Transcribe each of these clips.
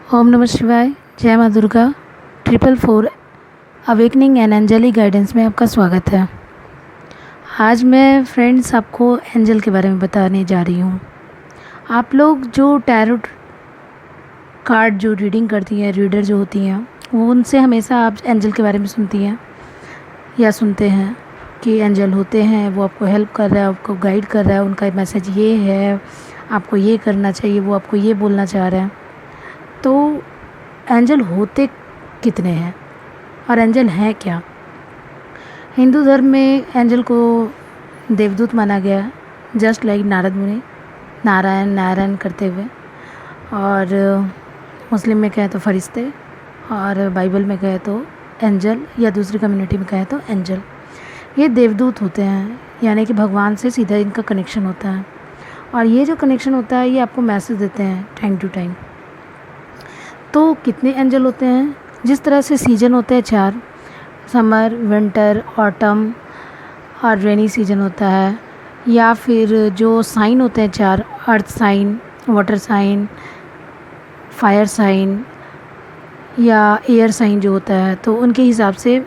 ओम नमः शिवाय। जय माँ Durga. 444 awakening and angelic guidance में आपका स्वागत है। आज मैं फ्रेंड्स आपको एंजल के बारे में बताने जा रही हूँ। आप लोग जो टैरो कार्ड जो रीडिंग करती हैं, रीडर जो होती हैं, वो उनसे हमेशा आप एंजल के बारे में सुनती हैं या सुनते हैं कि एंजल होते हैं, वो आपको हेल्प कर रहा है, आपको गाइड कर रहा है, उनका मैसेज ये है, आपको ये करना चाहिए, वो आपको ये बोलना चाह रहे हैं। तो एंजल होते कितने हैं और एंजल हैं क्या? हिंदू धर्म में एंजल को देवदूत माना गया है, जस्ट लाइक नारद मुनि नारायण नारायण करते हुए। और मुस्लिम में कहें तो फरिश्ते, और बाइबल में कहें तो एंजल, या दूसरी कम्युनिटी में कहें तो एंजल। ये देवदूत होते हैं, यानी कि भगवान से सीधा इनका कनेक्शन होता है। और ये जो कनेक्शन होता है, ये आपको मैसेज देते हैं टाइम टू टाइम। तो कितने एंजल होते हैं? जिस तरह से सीजन होते हैं 4, समर, विंटर, ऑटम और रेनी सीजन होता है, या फिर जो साइन होते हैं 4, earth sign, water sign, fire sign या एयर साइन जो होता है, तो उनके हिसाब से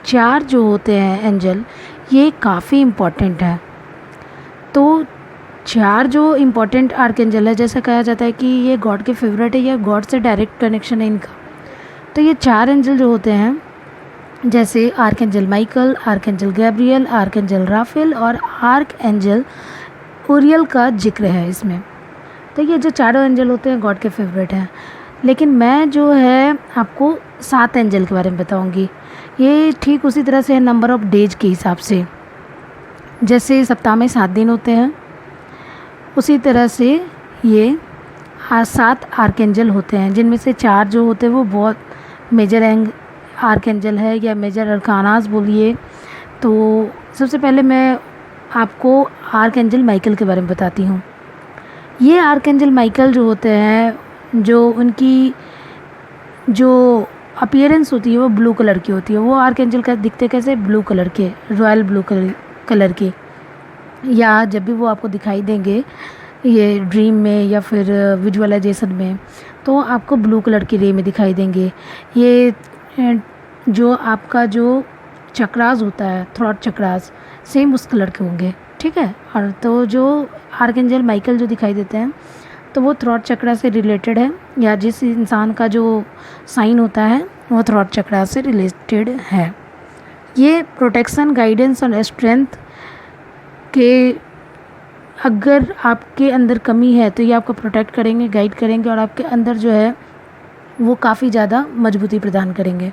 4 जो होते हैं एंजल, ये काफ़ी इम्पॉर्टेंट है। तो 4 जो इम्पोर्टेंट आर्कएंजल है, जैसा कहा जाता है कि ये गॉड के फेवरेट है या गॉड से डायरेक्ट कनेक्शन है इनका। तो ये 4 एंजल जो होते हैं, जैसे archangel Michael, archangel Gabriel, archangel Raphael और आर्कएंजल उरियल का जिक्र है इसमें। तो ये जो चारों एंजल होते हैं गॉड के फेवरेट हैं। लेकिन मैं जो है आपको 7 एंजल के बारे में बताऊंगी। ये ठीक उसी तरह से है नंबर ऑफ डेज के हिसाब से। जैसे सप्ताह में 7 दिन होते हैं, उसी तरह से ये 7 आर्कएंजल होते हैं, जिनमें से 4 जो होते हैं वो बहुत मेजर आर्कएंजल है या मेजर अरकानास बोलिए। तो सबसे पहले मैं आपको आर्कएंजल माइकल के बारे में बताती हूँ। ये आर्कएंजल माइकल जो होते हैं, जो उनकी जो अपीयरेंस होती है वो ब्लू कलर की होती है। वो आर्कएंजल का दिखते कैसे? ब्लू कलर के, रॉयल ब्लू कलर के। या जब भी वो आपको दिखाई देंगे ये ड्रीम में या फिर विजुअलाइजेशन में, तो आपको ब्लू कलर की रे में दिखाई देंगे। ये जो आपका जो चक्रास होता है, थ्रॉट चक्रास, सेम उस कलर के होंगे, ठीक है। और तो जो आर्कएंजल माइकल जो दिखाई देते हैं, तो वो थ्रॉट चक्रा से रिलेटेड है, या जिस इंसान का जो साइन होता है वो थ्रॉट चक्रा से रिलेटेड है। ये प्रोटेक्शन, गाइडेंस और स्ट्रेंथ के, अगर आपके अंदर कमी है तो ये आपको प्रोटेक्ट करेंगे, गाइड करेंगे, और आपके अंदर जो है वो काफ़ी ज़्यादा मजबूती प्रदान करेंगे।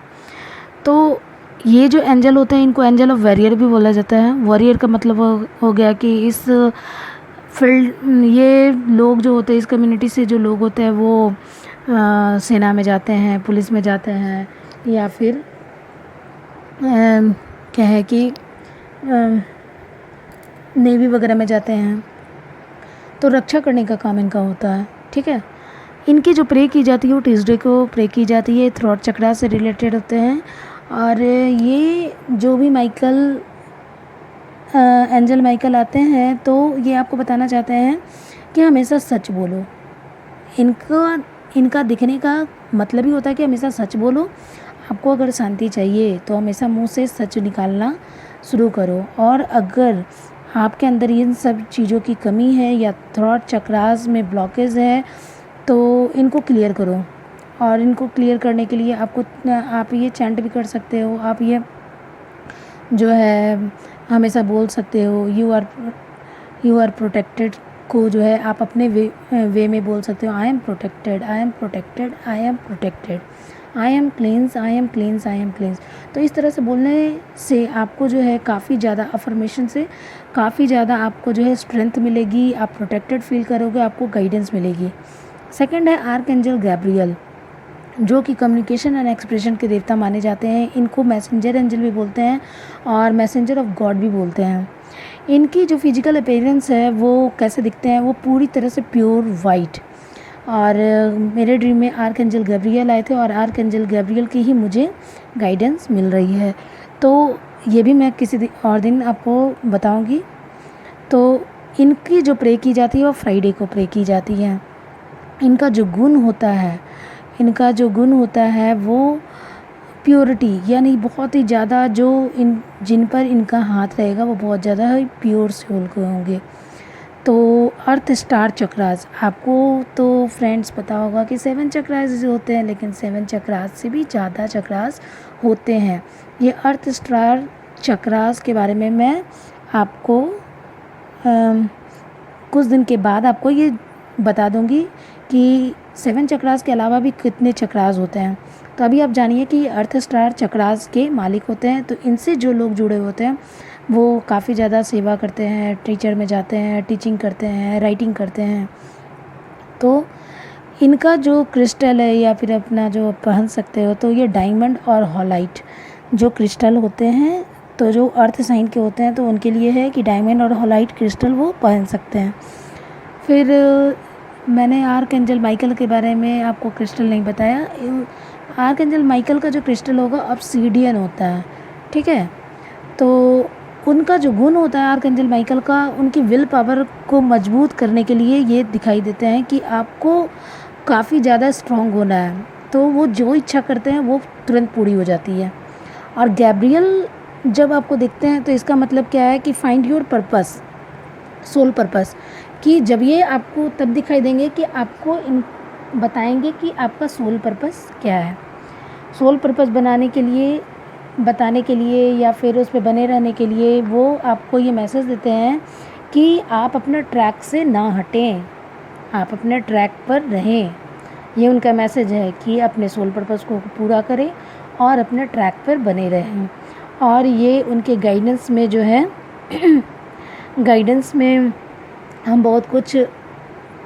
तो ये जो एंजल होते हैं, इनको एंजल ऑफ वॉरियर भी बोला जाता है। वॉरियर का मतलब हो गया कि इस फील्ड, ये लोग जो होते हैं, इस कम्युनिटी से जो लोग होते हैं, वो सेना में जाते हैं, पुलिस में जाते हैं, या फिर क्या है कि नेवी वगैरह में जाते हैं। तो रक्षा करने का काम इनका होता है, ठीक है। इनकी जो प्रे की जाती है वो ट्यूसडे को प्रे की जाती है, थ्रॉट चक्रा से रिलेटेड होते हैं। और ये जो भी माइकल एंजल माइकल आते हैं, तो ये आपको बताना चाहते हैं कि हमेशा सच बोलो। इनका दिखने का मतलब ही होता है कि हमेशा सच बोलो। आपको अगर शांति चाहिए तो हमेशा मुंह से सच निकालना शुरू करो। और अगर आपके अंदर इन सब चीज़ों की कमी है या थ्रॉट चक्रास में ब्लॉकेज है, तो इनको क्लियर करो। और इनको क्लियर करने के लिए आप ये चैंट भी कर सकते हो। आप ये जो है हमेशा बोल सकते हो, यू आर प्रोटेक्टेड को जो है आप अपने वे में बोल सकते हो। I am protected, I am protected, I am protected, I am क्लींस, I am क्लींस, I am क्लींस। तो इस तरह से बोलने से आपको जो है काफ़ी ज़्यादा अफर्मेशन से काफ़ी ज़्यादा आपको जो है स्ट्रेंथ मिलेगी, आप प्रोटेक्टेड फील करोगे, आपको गाइडेंस मिलेगी। सेकंड है आर्कएंजल गैब्रियल, जो कि कम्युनिकेशन एंड एक्सप्रेशन के देवता माने जाते हैं। इनको मैसेंजर एंजल भी बोलते हैं और मैसेंजर ऑफ गॉड भी बोलते हैं। इनकी जो फिजिकल अपीयरेंस है वो कैसे दिखते हैं? वो पूरी तरह से प्योर वाइट। और मेरे ड्रीम में आर्कएंजल गैब्रियल आए थे, और आर्कएंजल गैब्रियल की ही मुझे गाइडेंस मिल रही है। तो ये भी मैं किसी और दिन आपको बताऊंगी। तो इनकी जो प्रे की जाती है वो फ्राइडे को प्रे की जाती है। इनका जो गुण होता है इनका जो गुण होता है वो प्योरिटी, यानी बहुत ही ज़्यादा जो इन जिन पर इनका हाथ रहेगा वो बहुत ज़्यादा प्योर सोल के होंगे। तो अर्थ स्टार चक्रास, आपको तो फ्रेंड्स पता होगा कि 7 चक्रास होते हैं, लेकिन 7 चक्रास से भी ज़्यादा चक्रास होते हैं। ये अर्थ स्टार चक्रास के बारे में मैं आपको कुछ दिन के बाद आपको ये बता दूंगी कि 7 चक्रास के अलावा भी कितने चक्रास होते हैं। तो अभी आप जानिए कि अर्थ स्टार चक्रास के मालिक होते हैं। तो इनसे जो लोग जुड़े होते हैं वो काफ़ी ज़्यादा सेवा करते हैं, टीचर में जाते हैं, टीचिंग करते हैं, राइटिंग करते हैं। तो इनका जो क्रिस्टल है या फिर अपना जो पहन सकते हो तो ये डायमंड और हॉलाइट जो क्रिस्टल होते हैं, तो जो अर्थ साइन के होते हैं तो उनके लिए है कि डायमंड और हॉलाइट क्रिस्टल वो पहन सकते हैं। फिर मैंने आर्कएंजल माइकल के बारे में आपको क्रिस्टल नहीं बताया। आर्कएंजल माइकल का जो क्रिस्टल होगा ऑब्सीडियन होता है, ठीक है। तो उनका जो गुण होता है आर्कएंजल माइकल का, उनकी विल पावर को मजबूत करने के लिए ये दिखाई देते हैं कि आपको काफ़ी ज़्यादा स्ट्रॉन्ग होना है, तो वो जो इच्छा करते हैं वो तुरंत पूरी हो जाती है। और गैब्रियल जब आपको देखते हैं तो इसका मतलब क्या है कि find your purpose, soul purpose, कि जब ये आपको तब दिखाई देंगे कि आपको बताएंगे कि आपका सोल पर्पस क्या है। सोल पर्पस बनाने के लिए, बताने के लिए या फिर उस पर बने रहने के लिए वो आपको ये मैसेज देते हैं कि आप अपना ट्रैक से ना हटें, आप अपने ट्रैक पर रहें। ये उनका मैसेज है कि अपने सोल पर्पस को पूरा करें और अपने ट्रैक पर बने रहें। और ये उनके गाइडेंस में जो है गाइडेंस में हम बहुत कुछ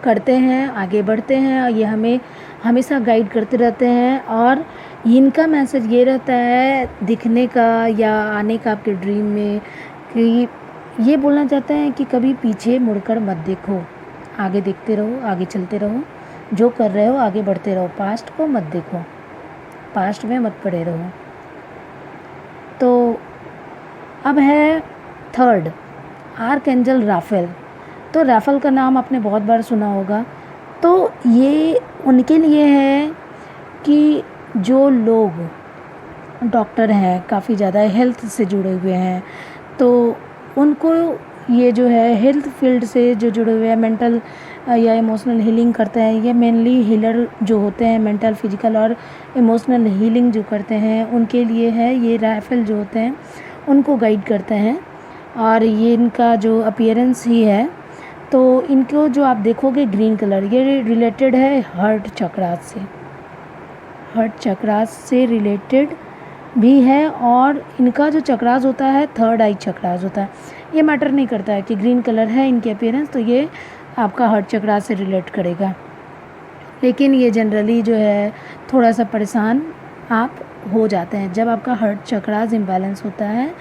करते हैं, आगे बढ़ते हैं, और ये हमें हमेशा गाइड करते रहते हैं। और इनका मैसेज ये रहता है दिखने का या आने का आपके ड्रीम में, कि ये बोलना चाहते हैं कि कभी पीछे मुड़कर मत देखो, आगे देखते रहो, आगे चलते रहो, जो कर रहे हो आगे बढ़ते रहो, पास्ट को मत देखो, पास्ट में मत पड़े रहो। तो अब है थर्ड, आर्कएंजल राफेल। तो राफेल का नाम आपने बहुत बार सुना होगा। तो ये उनके लिए है कि जो लोग डॉक्टर हैं, काफ़ी ज़्यादा हेल्थ से जुड़े हुए हैं, तो उनको ये जो है हेल्थ फील्ड से जो जुड़े हुए हैं, मेंटल या इमोशनल हीलिंग करते हैं, ये मेनली हीलर जो होते हैं, मेंटल, फिजिकल और इमोशनल हीलिंग जो करते हैं उनके लिए है। ये राफेल जो होते हैं उनको गाइड करते हैं। और ये इनका जो अपीयरेंस ही है, तो इनको जो आप देखोगे ग्रीन कलर, ये रिलेटेड है हार्ट चक्रास से, हार्ट चक्रास से रिलेटेड भी है। और इनका जो चक्रास होता है थर्ड आई चक्रास होता है। ये मैटर नहीं करता है कि ग्रीन कलर है इनकी अपीयरेंस, तो ये आपका हार्ट चक्रास से रिलेट करेगा। लेकिन ये जनरली जो है थोड़ा सा परेशान आप हो जाते हैं जब आपका हार्ट चक्रास इम्बैलेंस होता है,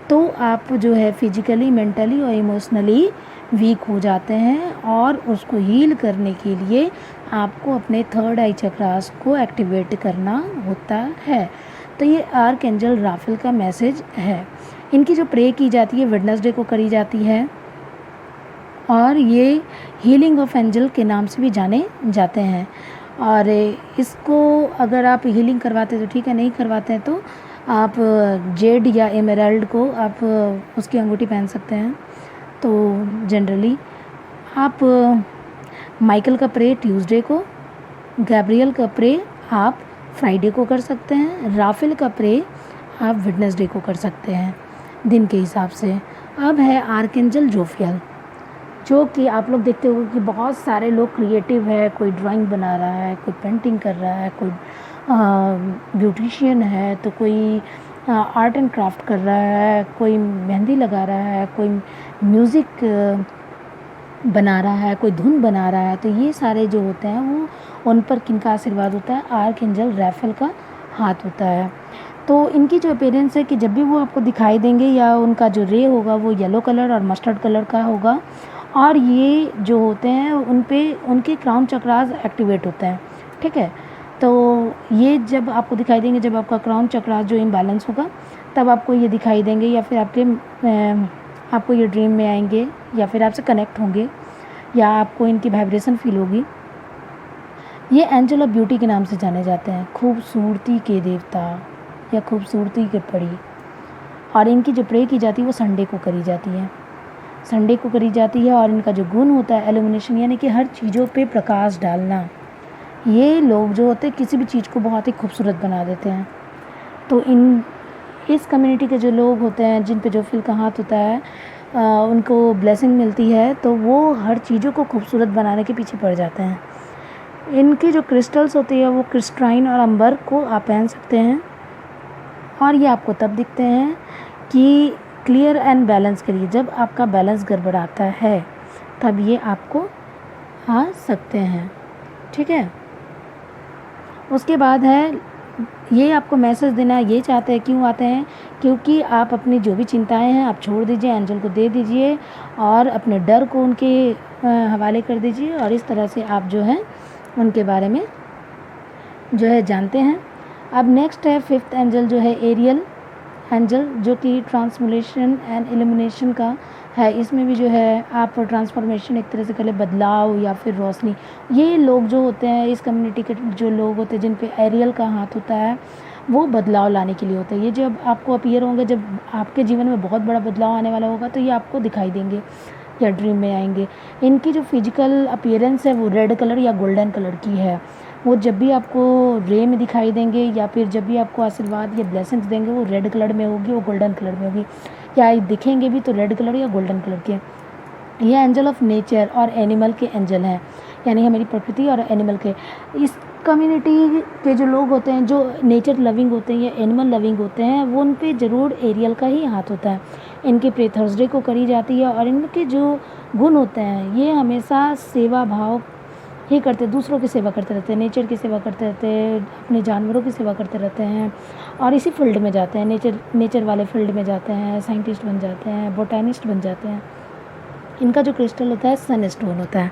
तो आप जो है फिजिकली, मेंटली और इमोशनली वीक हो जाते हैं। और उसको हील करने के लिए आपको अपने थर्ड आई चक्रास को एक्टिवेट करना होता है। तो ये आर्कएंजल राफेल का मैसेज है। इनकी जो प्रे की जाती है वेडनेसडे को करी जाती है, और ये हीलिंग ऑफ एंजल के नाम से भी जाने जाते हैं। और इसको अगर आप हीलिंग करवाते तो ठीक है, नहीं करवाते हैं तो आप जेड या एमराल्ड को आप उसकी अंगूठी पहन सकते हैं। तो जनरली आप माइकल का प्रे ट्यूसडे को, गैब्रियल का प्रे आप फ्राइडे को कर सकते हैं, राफेल का प्रे आप वेडनेसडे को कर सकते हैं दिन के हिसाब से। अब है आर्कएंजल जोफियल, जो कि आप लोग देखते होंगे कि बहुत सारे लोग क्रिएटिव है, कोई ड्राइंग बना रहा है, कोई पेंटिंग कर रहा है, कोई ब्यूटिशियन है, तो कोई आर्ट एंड क्राफ्ट कर रहा है, कोई मेहंदी लगा रहा है, कोई म्यूज़िक बना रहा है, कोई धुन बना रहा है। तो ये सारे जो होते हैं वो उन पर किनका आशीर्वाद होता है? आर्कएंजल राफेल का हाथ होता है। तो इनकी जो अपीयरेंस है कि जब भी वो आपको दिखाई देंगे या उनका जो रे होगा वो येलो कलर और मस्टर्ड कलर का होगा। और ये जो होते हैं उन पे उनके क्राउन चक्रास एक्टिवेट होते हैं, ठीक है। तो ये जब आपको दिखाई देंगे, जब आपका क्राउन चक्रास जो इम्बैलेंस होगा तब आपको ये दिखाई देंगे, या फिर आपको ये ड्रीम में आएंगे, या फिर आपसे कनेक्ट होंगे, या आपको इनकी वाइब्रेशन फील होगी। ये एंजल ऑफ ब्यूटी के नाम से जाने जाते हैं, खूबसूरती के देवता या खूबसूरती के परी। और इनकी जो प्रे की जाती है वो संडे को करी जाती है, संडे को करी जाती है। और इनका जो गुण होता है एल्यूमिनेशन, यानी कि हर चीज़ों पे प्रकाश डालना। ये लोग जो होते हैं किसी भी चीज़ को बहुत ही खूबसूरत बना देते हैं। तो इस कम्युनिटी के जो लोग होते हैं जिन पे जो फिल का हाथ होता है उनको ब्लेसिंग मिलती है, तो वो हर चीज़ों को खूबसूरत बनाने के पीछे पड़ जाते हैं। इनकी जो क्रिस्टल्स होती है वो क्रिस्टाइन और अंबर को आप पहन सकते हैं, और ये आपको तब दिखते हैं कि क्लियर एंड बैलेंस के लिए, जब आपका बैलेंस गड़बड़ाता है तब ये आपको आ सकते हैं। ठीक है, उसके बाद है ये आपको मैसेज देना, ये चाहते हैं, क्यों आते हैं, क्योंकि आप अपनी जो भी चिंताएं हैं आप छोड़ दीजिए, एंजल को दे दीजिए और अपने डर को उनके हवाले कर दीजिए, और इस तरह से आप जो है उनके बारे में जो है जानते हैं। अब नेक्स्ट है फिफ्थ एंजल जो है एरियल एंजल, जो कि ट्रांसफॉर्मेशन एंड इल्यूमिनेशन का है। इसमें भी जो है आप ट्रांसफॉर्मेशन एक तरह से कह लें, बदलाव या फिर रोशनी। ये लोग जो होते हैं इस कम्युनिटी के जो लोग होते हैं जिन पे एरियल का हाथ होता है वो बदलाव लाने के लिए होता है। ये जब आपको अपीयर होंगे, जब आपके जीवन में बहुत बड़ा बदलाव आने वाला होगा तो ये आपको दिखाई देंगे या ड्रीम में आएंगे। इनकी जो फिजिकल अपीयरेंस है वो रेड कलर या गोल्डन कलर की है। वो जब भी आपको रे में दिखाई देंगे या फिर जब भी आपको आशीर्वाद या ब्लेसिंग्स देंगे वो रेड कलर में होगी, वो गोल्डन कलर में होगी, या दिखेंगे भी तो रेड कलर या गोल्डन कलर के। ये एंजल ऑफ नेचर और एनिमल के एंजल हैं, यानी हमारी प्रकृति और एनिमल के। इस कम्युनिटी के जो लोग होते हैं जो नेचर लविंग होते हैं या एनिमल लविंग होते हैं वो उन पे ज़रूर एरियल का ही हाथ होता है। इनकी प्रे थर्सडे को करी जाती है, और इनके जो गुण होते हैं ये हमेशा सेवा भाव ही करते, दूसरों की सेवा करते रहते हैं, नेचर की सेवा करते रहते हैं, अपने जानवरों की सेवा करते रहते हैं, और इसी फील्ड में जाते हैं, नेचर वाले फील्ड में जाते हैं, साइंटिस्ट बन जाते हैं, बोटैनिस्ट बन जाते हैं। इनका जो क्रिस्टल होता है सन स्टोन होता है,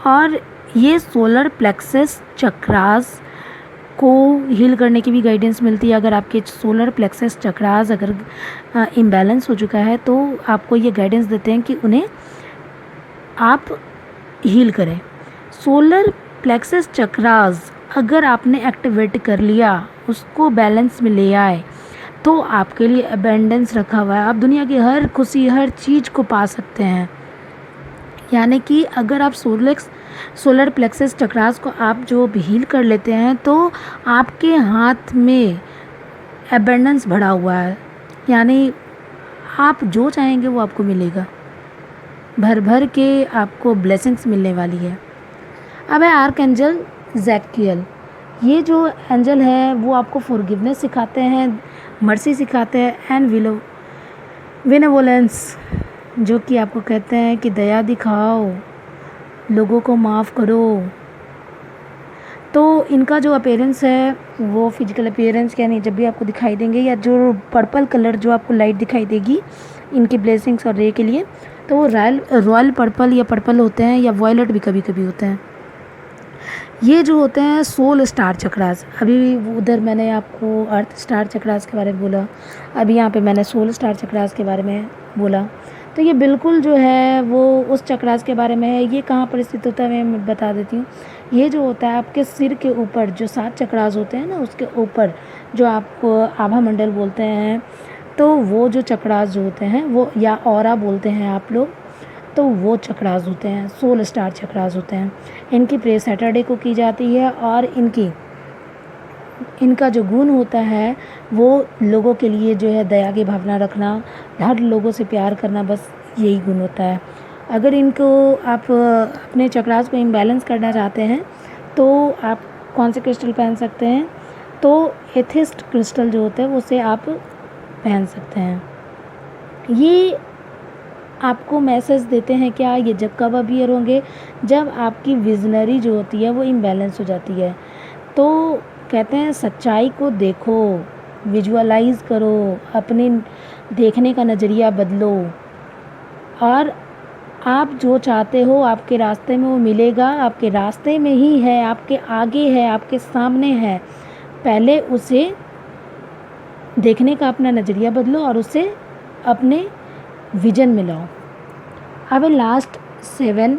और ये सोलर प्लेक्सस चक्रास को हील करने की भी गाइडेंस मिलती है। अगर आपके सोलर प्लेक्सस चक्रास अगर इम्बैलेंस हो चुका है तो आपको ये गाइडेंस देते हैं कि उन्हें आप हील करें। सोलर प्लेक्सस चक्रास अगर आपने एक्टिवेट कर लिया, उसको बैलेंस में ले आए, तो आपके लिए अबेंडेंस रखा हुआ है। आप दुनिया की हर खुशी, हर चीज़ को पा सकते हैं। यानी कि अगर आप सोलर प्लेक्सस चक्रास को आप जो हील कर लेते हैं तो आपके हाथ में अबेंडेंस भरा हुआ है, यानी आप जो चाहेंगे वो आपको मिलेगा, भर भर के आपको ब्लेसिंग्स मिलने वाली है। अब है आर्क एंजल ज़ैकियल। ये जो एंजल है वो आपको फॉरगिवनेस सिखाते हैं, मर्सी सिखाते हैं, एंड विनेवोलेंस, जो कि आपको कहते हैं कि दया दिखाओ, लोगों को माफ़ करो। तो इनका जो अपीयरेंस है वो फिजिकल अपीयरेंस, यानी जब भी आपको दिखाई देंगे या जो पर्पल कलर जो आपको लाइट दिखाई देगी इनकी ब्लेसिंग्स और रे के लिए, तो वो रॉयल पर्पल या पर्पल होते हैं, या वॉयलेट भी कभी कभी होते हैं। ये जो होते हैं सोल स्टार चक्रास, अभी उधर मैंने आपको अर्थ स्टार चक्रास के बारे में बोला, अभी यहाँ पे मैंने सोल स्टार चक्रास के बारे में बोला। तो ये बिल्कुल जो है वो उस चक्रास के बारे में है। ये कहाँ पर स्थित होता है मैं बता देती हूँ। ये जो होता है आपके सिर के ऊपर, जो 7 चक्रास होते हैं ना उसके ऊपर, जो आपको आभा मंडल बोलते हैं, तो वो जो चक्रास जो होते हैं वो, या ऑरा बोलते हैं आप लोग, तो वो चक्रास होते हैं, सोल स्टार चक्रास होते हैं। इनकी प्रे सैटरडे को की जाती है, और इनका जो गुण होता है वो लोगों के लिए जो है दया की भावना रखना, हर लोगों से प्यार करना, बस यही गुण होता है। अगर इनको आप अपने चक्रास को इम्बैलेंस करना चाहते हैं तो आप कौन से क्रिस्टल पहन सकते हैं, तो एथिस्ट क्रिस्टल जो होता है उसे आप पहन सकते हैं। ये आपको मैसेज देते हैं क्या, ये जब कब अपीयर होंगे, जब आपकी विजनरी जो होती है वो इम्बैलेंस हो जाती है। तो कहते हैं सच्चाई को देखो, विजुअलाइज करो, अपने देखने का नज़रिया बदलो, और आप जो चाहते हो आपके रास्ते में वो मिलेगा। आपके रास्ते में ही है, आपके आगे है, आपके सामने है। पहले उसे देखने का अपना नज़रिया बदलो और उसे अपने विजन में लाओ। अब लास्ट 7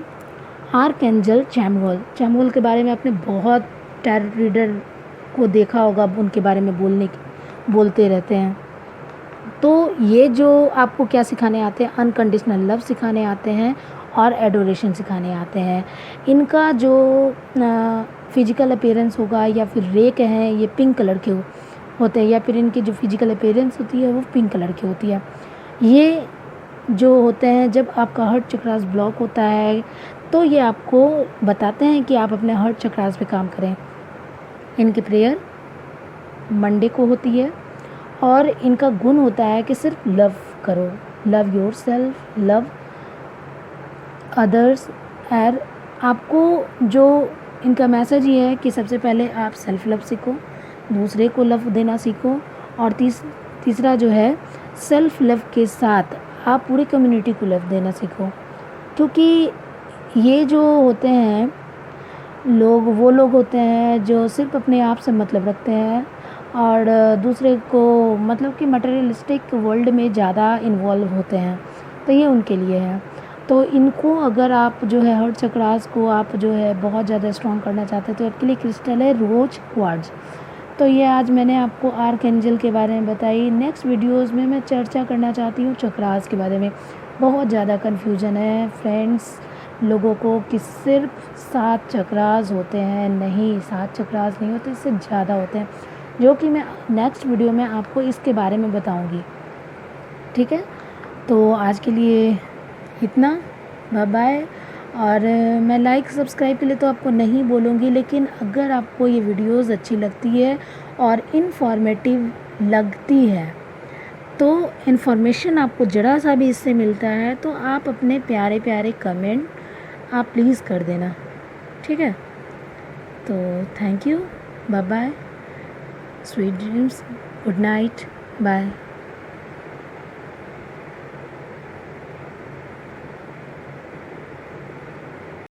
आर्कएंजल चैमुअल के बारे में आपने बहुत टैरोट रीडर को देखा होगा, उनके बारे में बोलते रहते हैं। तो ये जो आपको क्या सिखाने आते हैं, अनकंडीशनल लव सिखाने आते हैं और एडोरेशन सिखाने आते हैं। इनका जो फिजिकल अपीयरेंस होगा या फिर रे कहें, ये पिंक कलर के होते हैं, या फिर इनकी जो फिजिकल अपीयरेंस होती है वो पिंक कलर की होती है। ये जो होते हैं, जब आपका हार्ट चक्रास ब्लॉक होता है तो ये आपको बताते हैं कि आप अपने हार्ट चक्रास पे काम करें। इनकी प्रेयर मंडे को होती है और इनका गुण होता है कि सिर्फ लव करो, love your self, love others. और आपको जो इनका मैसेज ये है कि सबसे पहले आप सेल्फ लव सीखो, दूसरे को लव देना सीखो, और तीसरा जो है सेल्फ लव के साथ आप पूरी कम्युनिटी को लव देना सीखो। क्योंकि ये जो होते हैं लोग, वो लोग होते हैं जो सिर्फ अपने आप से मतलब रखते हैं और दूसरे को मतलब कि मटेरियलिस्टिक वर्ल्ड में ज़्यादा इन्वॉल्व होते हैं, तो ये उनके लिए है। तो इनको अगर आप जो है हार्ट चक्रास को आप जो है बहुत ज़्यादा स्ट्रॉन्ग करना चाहते हैं तो आपके लिए क्रिस्टल है रोज क्वार्ट्ज। तो ये आज मैंने आपको आर्कएंजल के बारे में बताई। नेक्स्ट वीडियोस में मैं चर्चा करना चाहती हूँ चक्रास के बारे में। बहुत ज़्यादा कन्फ्यूजन है फ्रेंड्स लोगों को कि सिर्फ 7 चक्रास होते हैं। नहीं, 7 चक्रास नहीं होते, इससे ज़्यादा होते हैं, जो कि मैं नेक्स्ट वीडियो में आपको इसके बारे में बताऊँगी। ठीक है, तो आज के लिए इतना, बाय बाय। और मैं लाइक सब्सक्राइब के लिए तो आपको नहीं बोलूँगी, लेकिन अगर आपको ये वीडियोस अच्छी लगती है और इन्फॉर्मेटिव लगती है, तो इन्फॉर्मेशन आपको ज़रा सा भी इससे मिलता है, तो आप अपने प्यारे प्यारे कमेंट आप प्लीज़ कर देना। ठीक है, तो thank you, bye bye, sweet dreams, good night, bye.